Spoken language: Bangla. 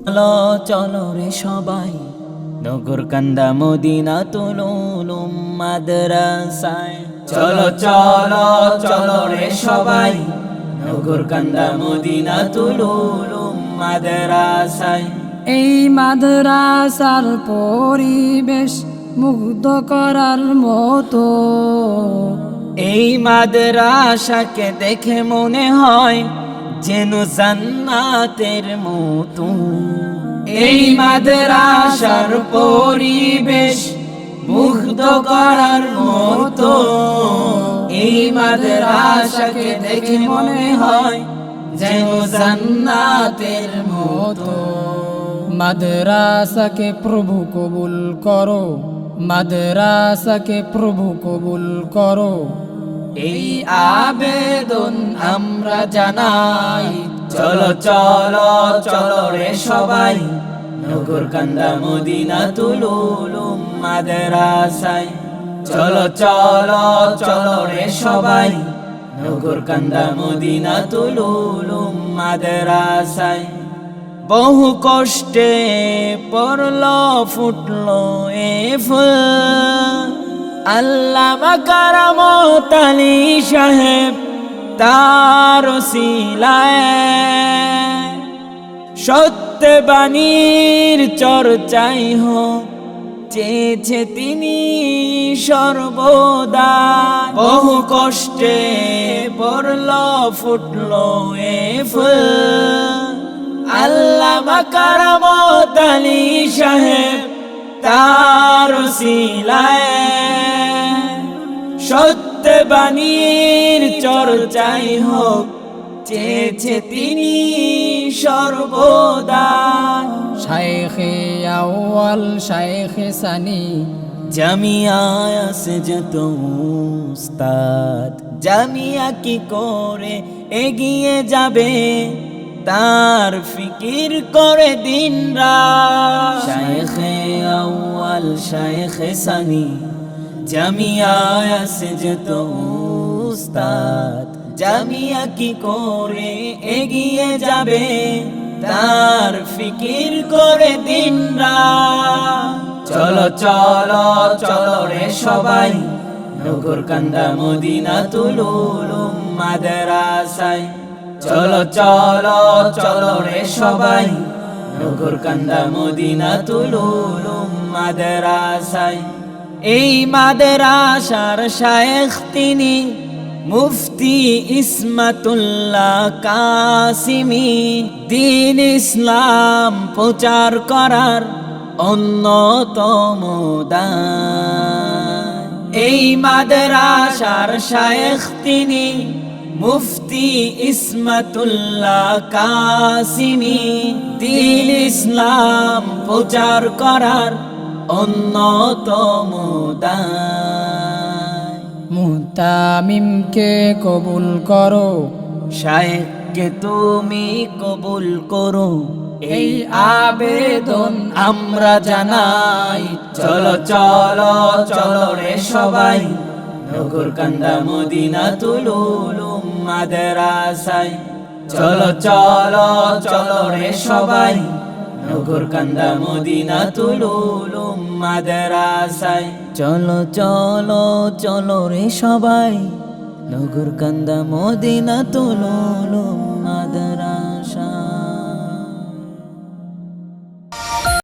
চলো চলো রে সবাই নগর কান্দা মদিনাতুল উলুম মাদ্রাসায়। চলো চলো চলো রে সবাই নগর কান্দা মদিনাতুল উলুম মাদ্রাসায়। এই মাদ্রাসার পরিবেশ মুগ্ধ করার মতো, এই মাদ্রাসাকে দেখে মনে হয় যেন জান্নাতের মতো। এই মাদ্রাসার পরিবেশ মুগ্ধ করার মতো। এই মাদ্রাসাকে দেখে মনে হয় যেন জান্নাতের মতো। মাদ্রাসাকে প্রভু কবুল করো, মাদ্রাসাকে প্রভু কবুল করো। এই আবেদন আমরা জানাই। চলো চলো চলো রে সবাই নগর কান্দা মদিনাতুল উলুম মাদ্রাসায়। চলো চলো চলো রে সবাই নগর কান্দা মদিনাতুল উলুম মাদ্রাসায়। বহু কষ্টে পড়লো ফুটলো এ ফুল, আল্লামা কারামত আলী সাহেব তার ওসিলায়। সত্যবাণীর চর্চাই হোক চেয়েছে তিনি সর্বদা। বহু কষ্টে পড়লো ফুটলো এ ফুল, আল্লামা কারামত আলী সাহেব তার ওসিলায়। সত্যবাণীর চর্চাই হোক চেয়েছে তিনি সর্বদা। শাইখে আউয়াল শাইখে সানি জামিয়ায় আছে যত উস্তাদ, জামিয়া কি করে এগিয়ে যাবে তার ফিকির করে দিন রাত। শাইখে আউয়াল শাইখে সানি জামিয়ায় আছে যত উস্তাদ, জামিয়া কি করে এগিয়ে যাবে তার ফিকির করে দিন রাত। চলো চলো চলো রে সবাই নগর কান্দা মদিনাতুল উলুম মাদ্রাসায়। চলো চলো চলো রে সবাই নগর কান্দা মদিনাতুল উলুম মাদ্রাসায়। এই মাদ্রাসার শায়েখ তিনি মুফতি ইসমাতুল্লাহ কাসিমি, দ্বীন ইসলাম প্রচার করার অন্যতম দান। এই মাদ্রাসার শায়েখ তিনি মুফতি ইসমাতুল্লাহ কাসিমি, দ্বীন ইসলাম প্রচার করার অন্যতম দান। মুহতামিমকে কবুল করো, শায়েখকে তুমি কবুল করো, এই আবেদন আমরা জানাই। চলো চলো চলো রে সবাই নগর কান্দা মদিনাতুল উলুম মাদ্রাসায়। চলো চলো চলো রে সবাই নগর কান্দা মদিনাতুল উলুম মাদ্রাসায়। চলো চলো চলো রে সবাই নগর কান্দা মদিনাতুল উলুম মাদ্রাসায়।